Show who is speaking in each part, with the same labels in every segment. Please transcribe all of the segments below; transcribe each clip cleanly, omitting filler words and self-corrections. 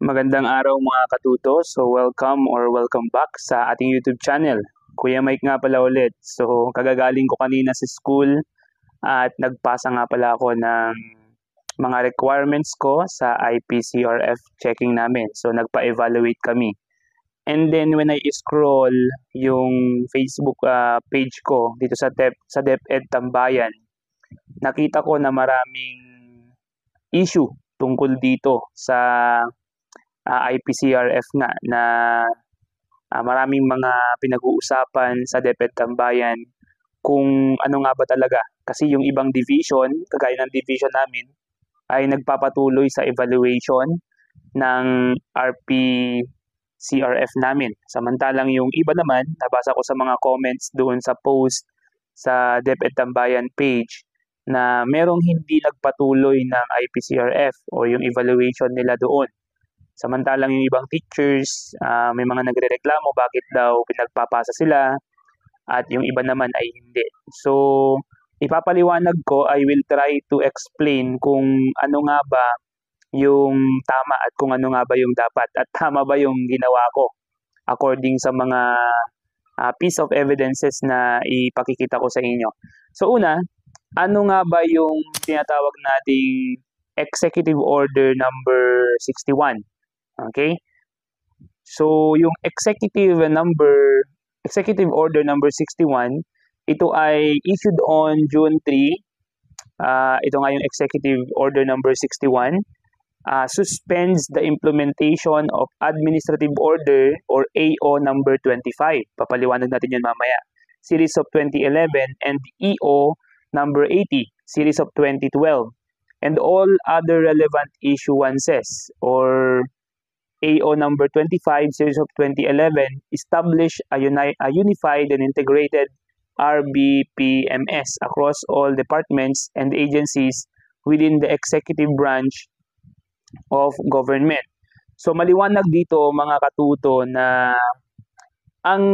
Speaker 1: Magandang araw mga katuto. Welcome back sa ating YouTube channel. Kuya Mike nga pala ulit. So kagagaling ko kanina sa school at nagpasa nga pala ako ng mga requirements ko sa IPCRF checking namin. So nagpa-evaluate kami. And then when I scroll yung Facebook page ko dito sa DepEd Tambayan, nakita ko na maraming issue tungkol dito sa IPCRF nga na maraming mga pinag-uusapan sa DepEd Tambayan kung ano nga ba talaga. Kasi yung ibang division, kagaya ng division namin, ay nagpapatuloy sa evaluation ng RPCRF namin. Samantalang yung iba naman, nabasa ko sa mga comments doon sa post sa DepEd Tambayan page na merong hindi nagpatuloy ng IPCRF o yung evaluation nila doon. Samantalang yung ibang teachers, may mga nagrereklamo bakit daw pinagpapasa sila at yung iba naman ay hindi. So, ipapaliwanag ko, I will try to explain kung ano nga ba yung tama at kung ano nga ba yung dapat at tama ba yung ginawa ko according sa mga piece of evidences na ipakikita ko sa inyo. So una, ano nga ba yung tinatawag nating Executive Order number 61? Okay? So, yung Executive Order number 61, ito ay issued on June 3. Ito nga yung Executive Order number 61. Suspends the implementation of Administrative Order or AO number 25. Papaliwanag natin yan mamaya. Series of 2011 and EO number 80, series of 2012. And all other relevant issuances or AO number 25, series of 2011, establish a unified and integrated RBPMS across all departments and agencies within the executive branch of government. So maliwanag dito mga katuto na ang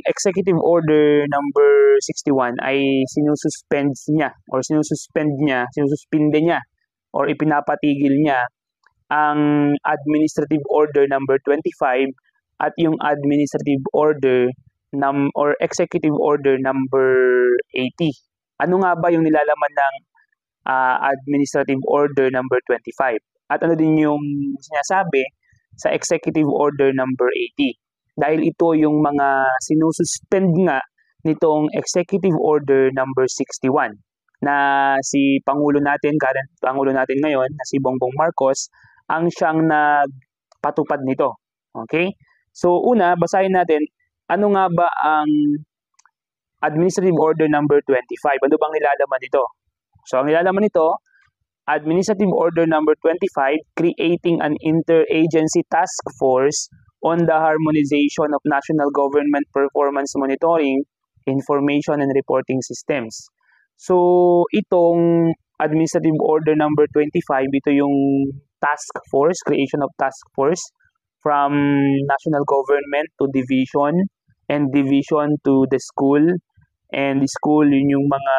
Speaker 1: Executive Order number 61 ay sinususpende niya or ipinapatigil niya ang Administrative Order number 25 at yung Administrative Order or Executive Order number 80. Ano nga ba yung nilalaman ng Administrative Order number 25? At ano din yung sinasabi sa Executive Order number 80? Dahil ito yung mga sinususpend nga nitong Executive Order number 61 na si Pangulo natin ngayon na si Bongbong Marcos ang siyang nagpatupad nito. Okay? So una, basahin natin ano nga ba ang Administrative Order number 25? Ano bang nilalaman nito? So ang nilalaman nito, Administrative Order number 25, creating an interagency task force on the harmonization of national government performance monitoring, information and reporting systems. So itong Administrative Order number 25, ito yung task force, creation of task force from national government to division and division to the school. And the school, yun yung mga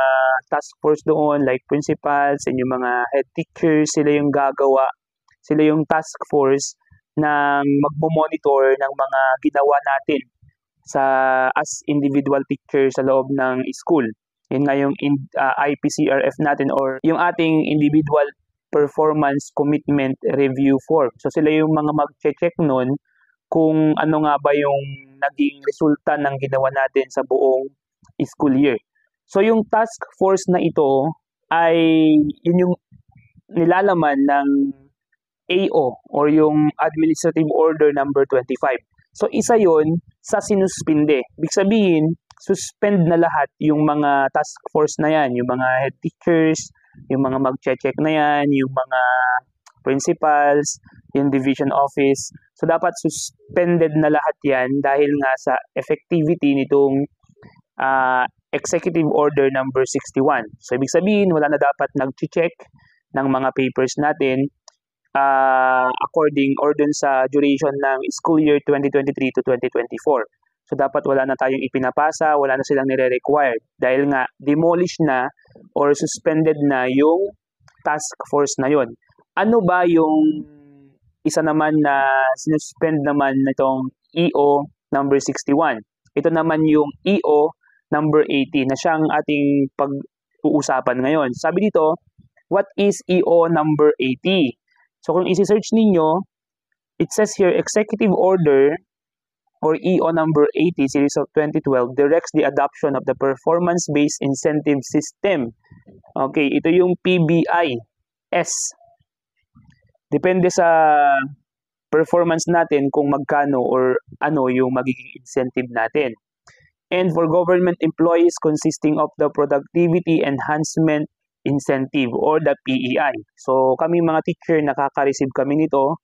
Speaker 1: task force doon like principals and yung mga head teachers, sila yung gagawa. Sila yung task force na magmo-monitor ng mga ginawa natin as individual teacher sa loob ng school. Yun nga yung IPCRF natin or yung ating individual performance commitment review form. So sila yung mga mag-check nun kung ano nga ba yung naging resulta ng ginawa natin sa buong school year. So yung task force na ito ay yun yung nilalaman ng AO or yung Administrative Order number 25. So isa yon sa sinuspinde. Ibig sabihin, suspend na lahat yung mga task force na yan, yung mga head teachers, yung mga mag-check na yan, yung mga principals, yung division office. So dapat suspended na lahat yan dahil nga sa effectivity nitong Executive Order number 61. So ibig sabihin, wala na dapat nag-check ng mga papers natin according or dun sa duration ng school year 2023 to 2024. So dapat wala na tayong ipinapasa, wala na silang nire-required dahil nga demolish na or suspended na yung task force na yon. Ano ba yung isa naman na sinuspend naman nitong EO number 61. Ito naman yung EO number 80 na siyang ating pag-uusapan ngayon. Sabi dito, what is EO number 80? So kung isi-search ninyo, it says here, Executive Order or EO number 80 series of 2012 directs the adoption of the performance-based incentive system. Okay, ito yung PBI-S. Depende sa performance natin kung magkano or ano yung magiging incentive natin. And for government employees consisting of the Productivity Enhancement Incentive or the PEI. So kami mga teacher, nakaka-receive kami nito.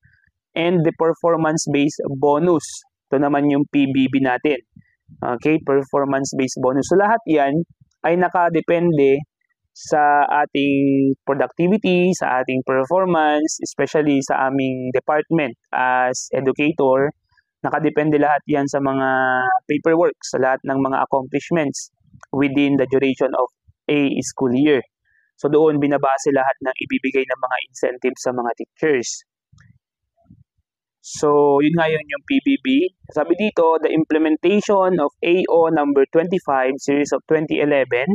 Speaker 1: And the performance-based bonus. Ito naman yung PBB natin. Okay, performance-based bonus. So lahat yan ay nakadepende sa ating productivity, sa ating performance, especially sa aming department as educator. Nakadepende lahat yan sa mga paperwork, sa lahat ng mga accomplishments within the duration of a school year. So doon binabase lahat ng ibibigay ng mga incentives sa mga teachers. So, yun nga yun yung PBB. Sabi dito, the implementation of AO number 25, series of 2011,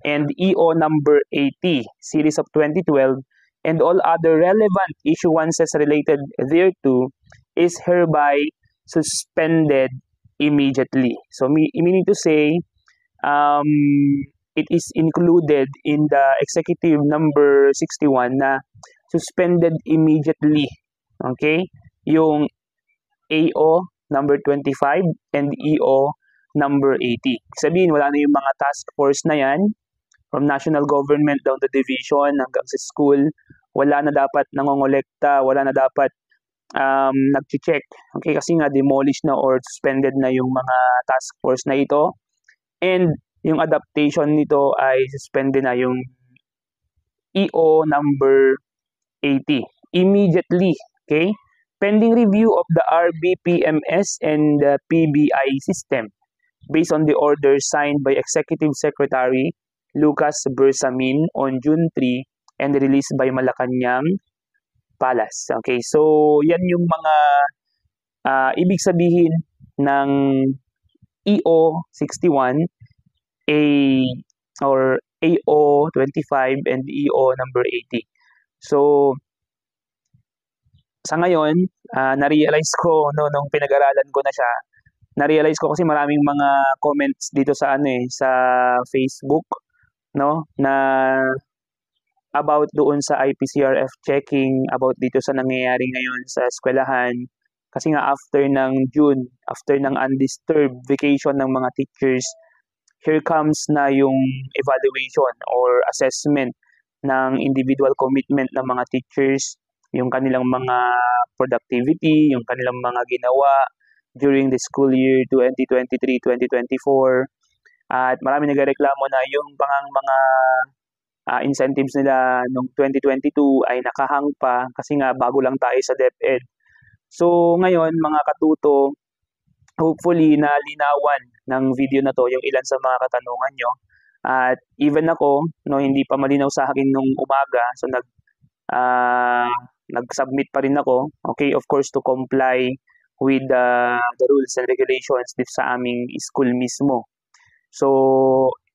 Speaker 1: and EO number 80, series of 2012, and all other relevant issuances related thereto is hereby suspended immediately. So, meaning to say, it is included in the executive number 61 na suspended immediately. Okay? Yung AO number 25 and EO number 80. Sabihin, wala na yung mga task force na yan from national government down to division hanggang sa school. Wala na dapat nangongolekta, wala na dapat nag-check. Okay, kasi nga demolished na or suspended na yung mga task force na ito. And yung adaptation nito ay suspended na yung EO number 80. Immediately, okay? Pending review of the RBPMS and the PBI system based on the order signed by Executive Secretary Lucas Bersamin on June 3 and released by Malacanang Palace. Okay, so yan yung mga ibig sabihin ng EO 61, or AO 25 and EO number 80. So sa ngayon, na-realize ko nung pinag-aralan ko na siya, na-realize ko kasi maraming mga comments dito sa sa Facebook, no, na about doon sa IPCRF checking, about dito sa nangyayari ngayon sa eskwelahan. Kasi nga after ng June, after ng undisturbed vacation ng mga teachers, here comes na yung evaluation or assessment ng individual commitment ng mga teachers, yung kanilang mga productivity, yung kanilang mga ginawa during the school year 2023-2024. At marami nagreklamo na yung mga incentives nila noong 2022 ay nakahang pa kasi nga bago lang tayo sa DepEd. So ngayon mga katuto, hopefully nalinawan ng video na to yung ilan sa mga katanungan nyo. At even ako, hindi pa malinaw sa akin nung umaga, so nag-submit pa rin ako, okay, of course, to comply with the rules and regulations dito sa aming school mismo. So,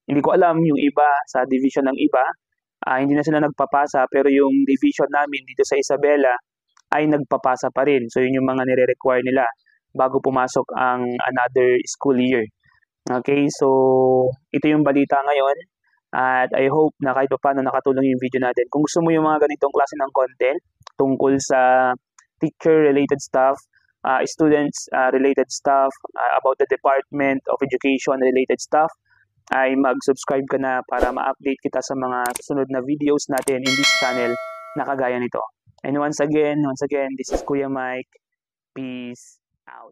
Speaker 1: hindi ko alam yung iba, sa division ng iba, hindi na sila nagpapasa, pero yung division namin dito sa Isabela ay nagpapasa pa rin. So, yun yung mga nire-require nila bago pumasok ang another school year. Okay, so ito yung balita ngayon. At I hope na kahit pa paano nakatulong yung video natin. Kung gusto mo yung mga ganitong klase ng content tungkol sa teacher-related stuff, students-related stuff, about the Department of Education-related stuff, ay mag-subscribe ka na para ma-update kita sa mga susunod na videos natin in this channel na kagaya nito. And once again, this is Kuya Mike. Peace out.